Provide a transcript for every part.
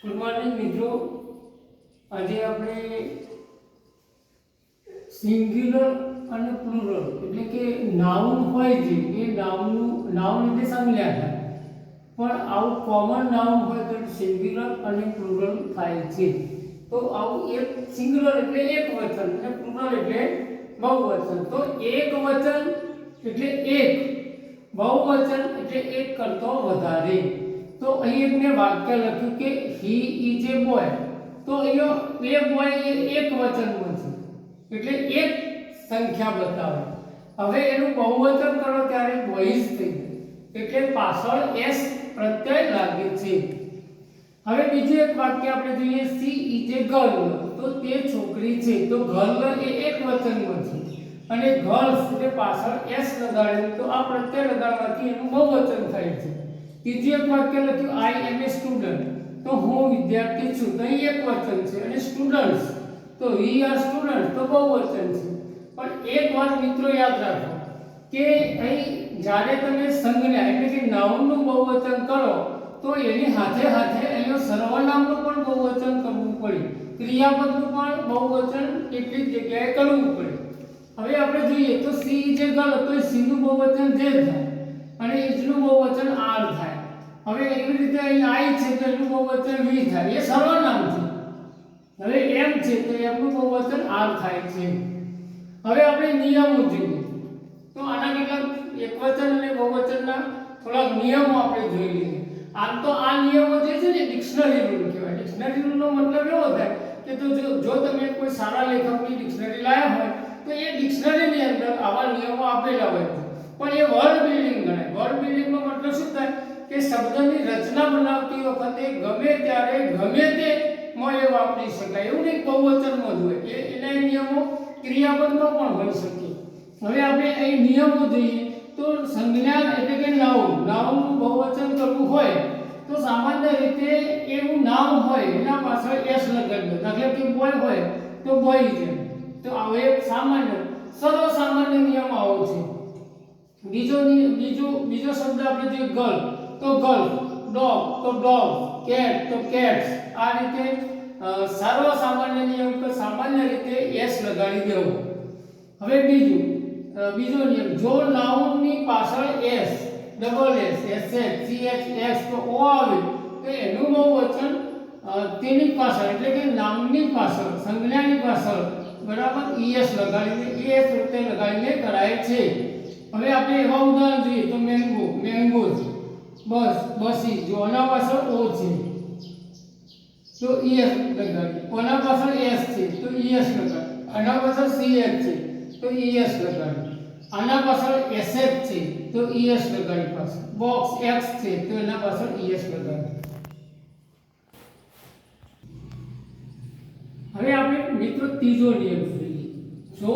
Good morning મિત્રો, આજે આપણે સિંગ્યુલર અને પ્લુરલ એટલે કે નાઉન હોય છે એ નાઉન એટલે સંજ્ઞા થાય, પણ આવું કોમન નાઉન હોય તો સિંગ્યુલર અને પ્લુરલ થાય છે. તો આવું એક સિંગ્યુલર એટલે એક વચન અને પ્લુરલ એટલે બહુવચન. તો એક વચન એટલે એક, બહુવચન એટલે એક કરતો વધારે. તો અહીં મેં વાક્ય લખ્યું કે હી ઇઝ એ બોય. તો અહીંયા એ બોય એ એક વચનમાં છે એટલે એક સંખ્યા બતાવે. હવે એનું બહુવચન કરો ત્યારે બોયઝ થઈ જાય એટલે પાછળ એસ પ્રત્યય લાગે છે. હવે બીજું એક વાક્ય આપણે જોઈએ, સી ઇઝ એ ગર્લ. તો તે છોકરી છે. તો ગર્લ એ એક વચનમાં છે અને ગર્લ્સ એટલે પાછળ એસ લગાડે તો આ પ્રત્યય લગાડવાથી એનું બહુવચન થાય છે. ત્રીજું એક વાક્ય લખ્યું આઈ એમ એ સ્ટુડન્ટ. તો હું વિદ્યાર્થી છું. તો અહીં એક વચન છે અને સ્ટુડન્ટ્સ તો વી આર સ્ટુડન્ટ તો બહુવચન છે. પણ એક વાત મિત્રો યાદ રાખો કે અહીં જ્યારે તમે સંજ્ઞા એટલે કે નાઉનનું બહુવચન કરો તો એની સાથે સાથે અહીંયા સર્વનામનું પણ બહુવચન કરવું પડે, ક્રિયાપદનું પણ બહુવચન કેટલીક જગ્યાએ કરવું પડે. હવે આપણે જોઈએ તો સી ઇઝ એ ગર્લ. તો સી નું બહુવચન જે થાય અને ઇઝ નું બહુવચન આર થાય. હવે એવી રીતે અહીં આઈ છે તો એનું બહુવચન વી થાય, એ સર્વનામ છે. હવે એમ છે તો એમનું બહુવચન આર થાય છે. હવે આપણે નિયમો જોઈએ તો આના કેટલાક એકવચન અને બહુવચનના થોડાક નિયમો આપણે જોઈ લઈએ. આમ તો આ નિયમો જે છે ને ડિક્શનરી રૂલ કહેવાય. ડિક્શનરી રૂલનો મતલબ એવો થાય કે તો જો તમે કોઈ સારા લેખકની ડિક્શનરી લાવ્યા હોય તો એ ડિક્શનરીની અંદર આવા નિયમો આપેલા હોય છે. પણ એ વર્ડ બિલ્ડિંગ ગણાય. વર્ડ બિલ્ડિંગનો મતલબ શું થાય કે શબ્દની રચના બનાવતી વખતે ગમે ત્યારે ગમે તે માં એ વાપરી શકાય, એવું નહીં બહુવચનમાં જ હોય. એના નિયમો ક્રિયાપદમાં પણ હોઈ શકે. હવે આપણે અહીં નિયમો જોઈએ તો સંજ્ઞા એટલે કે નાઉનનું બહુવચન કરવું હોય તો સામાન્ય રીતે એવું નામ હોય એના પાછળ એસ લગાડી દો. દાખલા કે બોય હોય તો બોય છે. તો આવો એક સામાન્ય સર્વસામાન્ય નિયમ આવો છે. બીજો શબ્દ આપણે જોઈએ ગર્લ તો ગર્લ, ડોગ તો ડોગ, કેટ તો કેટ્સ. આ રીતે સર્વસામાન્ય નિયમ તો સામાન્ય રીતે એસ લગાડી દેવો. હવે બીજો નિયમ, જો નાઉનની પાછળ S, double S, S C H S તો ઓ આવે તો એનું બહુવચન તેની પાછળ એટલે કે નામની પાછળ, સંજ્ઞાની પાછળ બરાબર ઈએસ લગાડીને ઈએસ રીતે લગાડીને કરાય છે. હવે આપણે એવા ઉદાહરણ જોઈએ તો મેંગોઝ, બસી. જો આના પાછળ ઓ છે તો ઈએસ લગાડી, આના પાછળ એસ છે તો ઈએસ લગાડી, આના પાછળ સીએચ છે તો ઈએસ લગાડી, આના પાછળ એસએચ છે તો ઈએસ લગાડી પાછળ, બોક્સ એક્સ છે તો એના પાછળ ઈએસ લગાડી. હવે આપણે મિત્રો ત્રીજો નિયમ જોઈએ. જો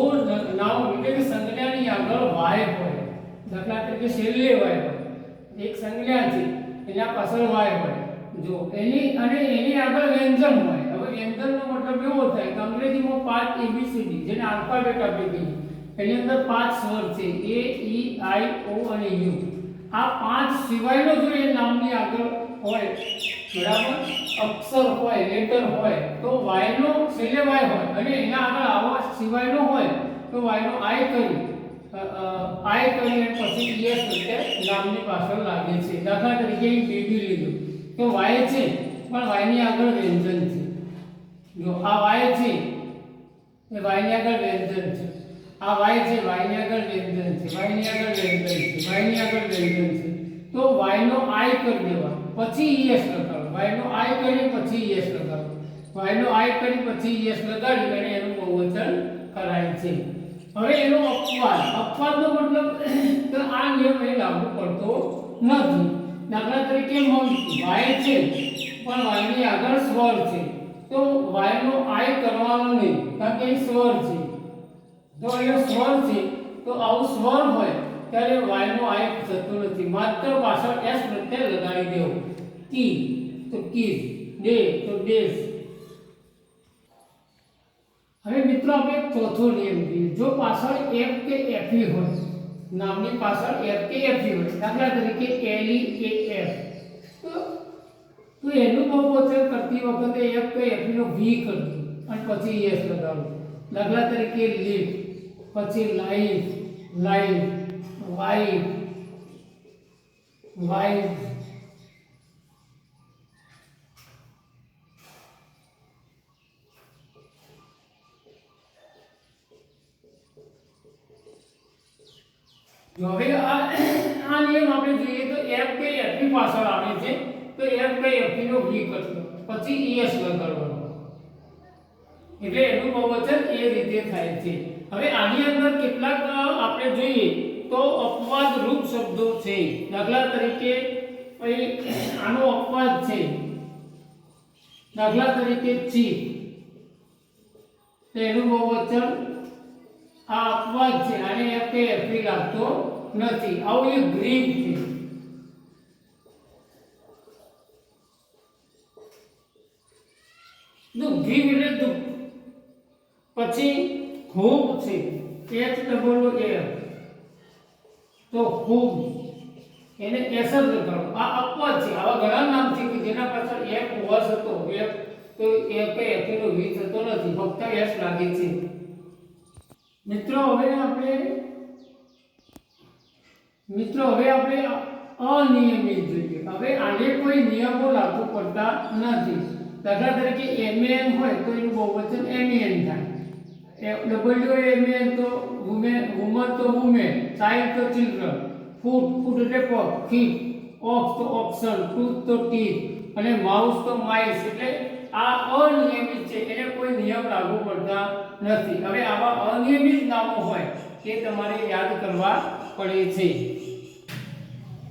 નાઉન એટલે કે સંજ્ઞાની આગળ વાય હોય, દાખલા તરીકે છેલ્લે વાય હોય, એક સંજ્ઞા છે એના પાછળ વાય હોય, જો એની આગળ વ્યંજન હોય. હવે વ્યંજનનો મતલબ એવો થાય કે અંગ્રેજીમાં 5 ABCD જેને આલ્ફાબેટ આપણે કહીએ એની અંદર 5 સ્વર છે A E I O અને U. આ 5 સિવાયનો જો એ નામની આગળ હોય બરાબર અક્ષર હોય, લેટર હોય તો y નો છેલ્લે y હોય અને એના આગળ આવા સિવાયનો હોય તો y નો I કરીને પછી es એટલે નામની પાછળ લાગે છે. દાખલા તરીકે બેબી લીધું તો y છે પણ y ની આગળ વ્યંજન છે. જો આ y છે એ y ની આગળ વ્યંજન છે, આ y છે y ની આગળ વ્યંજન છે, y ની આગળ વ્યંજન છે, y ની આગળ વ્યંજન છે. તો y નો I કરી દેવા પછી es લગાડો, y નો I કરી પછી es લગાડો, y નો I કરી પછી es લગાડી અને એનું બહુવચન કરાય છે. હવે એનો અપવાદનો મતલબ તો આ નિયમ એ લાગુ પડતો નથી. દાખલા તરીકે મંકી, y છે પણ y ની આગળ સ્વર છે તો y નો I કરવાનો નહીં કારણ કે એ સ્વર છે. જો એ સ્વર છે તો આવું સ્વર હોય ત્યારે y નો I થતો નથી, માત્ર પાછળ s પ્રત્યય લગાડી દેવો. કી તો કીઝ, ડે તો ડેઝ. હવે મિત્રો આપણે ચોથો નિયમ જોઈએ. જો પાછળ f કે f હોય, નામની પાછળ f કે f હોય, દાખલા તરીકે LEAF તો એનું બહુવચન કરતી વખતે એક કે એફનો વી કરજો અને પછી એસ લગાવો. દાખલા તરીકે લીફ, પછી લાઈફ, લાઈફ, વાઈફ, વાઈફ, હવે આ નિયમ આપણે જોઈએ તો એફ કે એફની પાછળ આવે છે તો એફ કે એફનો વી કરજો પછી એસ લગાડવાનો એટલે એનું બહુવચન એ રીતે થાય છે. હવે આની અંદર કેટલાક આપણે જોઈએ તો અપવાદ રૂપ શબ્દો છે. દાખલા તરીકે આનો અપવાદ છે, દાખલા તરીકે ચીફ, તો એનું બહુવચન આ અપવાદ છે, આને એફ કે એફી લાગતો નથી. આવું એક ગ્રીફ છે, દુઃખ, ગ્રીફ એટલે દુઃખ. પછી ખૂબ છે, એચ ડબલ એફ, તો ખૂબ એને એસ જ લગાડો. આ અપવાદ છે. આવા ઘણા નામ છે કે જેના પાછળ એફ હોવા છતો એફ તો એફ કે એફ નો વી થતો નથી, ફક્ત એસ લાગે છે. મિત્રો હવે આપણે અનિયમિત જોઈએ. હવે આને કોઈ નિયમો લાગુ પડતા નથી. દાખલા તરીકે એમએન હોય તો એનું બહુવચન એમએન થાય. ડબલ્યુ એમએન તો વુમેન, વુમન તો વુમેન, ચાઇલ્ડ તો ચિલ્ડ્રન, ફૂડ, ફૂડ એટલે પગ, ફીટ, ઓક્સ તો ઓક્સન, ટૂથ તો ટીથ અને માઉસ તો માઇસ. એટલે આ અનિયમિત છે, એને કોઈ નિયમ લાગુ પડતા નથી. હવે આવા અનિયમિત નામો હોય તે તમારે યાદ કરવા પડે છે.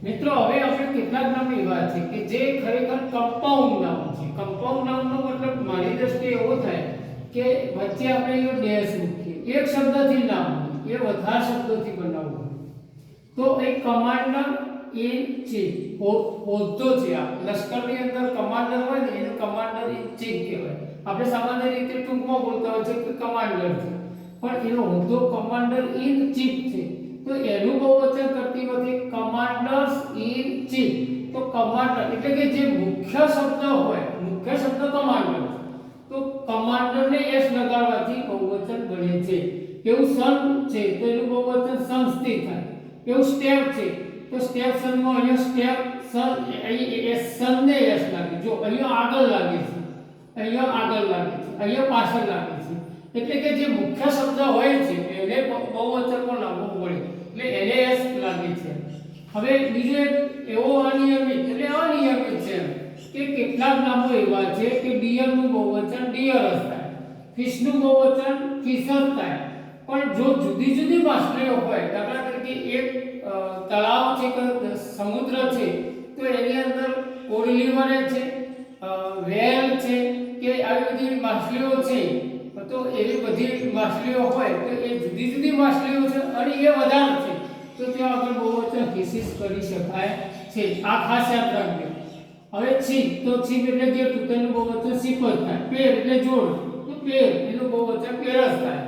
મિત્રો હવે આપણે કેટલાક નામ એવા છે કે જે ખરેખર કમ્પાઉન્ડ નામ છે. કમ્પાઉન્ડ નામનો મતલબ મારી દ્રષ્ટિએ એવો થાય કે વચ્ચે આપણે એનો ડેશ મૂકીએ, એક શબ્દથી નામ એ વધારે શબ્દોથી બનાવવું. તો એક કમાન્ડર ઇન ચીફ હોદ્દો છે. આ લશ્કરની અંદર કમાન્ડર હોય ને એને કમાન્ડર ઇન ચીફ કહેવાય. આપણે સામાન્ય રીતે ટૂંકમાં બોલતા હોય છે કે કમાન્ડર છે, પણ એનો હોદ્દો કમાન્ડર ઇન ચીફ છે. તો એનું બહુવચન કરતી વખતે કમાન્ડર્સ ઇન ચીફ. તો કમાન્ડર એટલે કે જે મુખ્ય શબ્દ હોય, મુખ્ય શબ્દ કમાન્ડર, તો કમાન્ડરને એસ લગાડવાથી બહુવચન બને છે. એવું સન છે તો એનું બહુવચન સંસ્થિત થાય. એવું સ્ટેપ છે તો સ્ટેપ સનમાં અહીંયા સ્ટેપ સન, અહીં સનને એસ લાગે. જો અહીંયા આગળ લાગે છે, અહીંયા આગળ લાગે છે, અહીંયા પાછળ લાગે છે. એટલે કે જે મુખ્ય શબ્દ હોય છે એને બહુવચન પણ લાગવું પડે, એટલે એને એસ લાગે છે. હવે બીજો એક એવો અનિયમિત એટલે અનિયમિત છે કે કેટલાક નામો એવા છે કે ડિયર નું બહુવચન ડિયર જ થાય, ફિશ નું બહુવચન ફિશ જ થાય. પણ જો જુદી જુદી માછલીઓ હોય, દાખલા તરીકે એક તળાવ છે કે સમુદ્ર છે તો એની અંદર કોરલીવરે છે, વેલ છે કે આવી બધી માછલીઓ છે, તો એવી બધી માછલીઓ હોય તો એ જુદી જુદી માછલીઓ છે અને એ વધારે છે તો ત્યાં આગળ બહુવચન ફિશિસ કરી શકાય છે. આ ખાસ યાદ રાખજો. હવે છીપ, તો છીપ એટલે કે તેનું બહુવચન છીપ જ થાય. પેર એટલે જોડ, તો પેર એનું બહુવચન પેર જ થાય.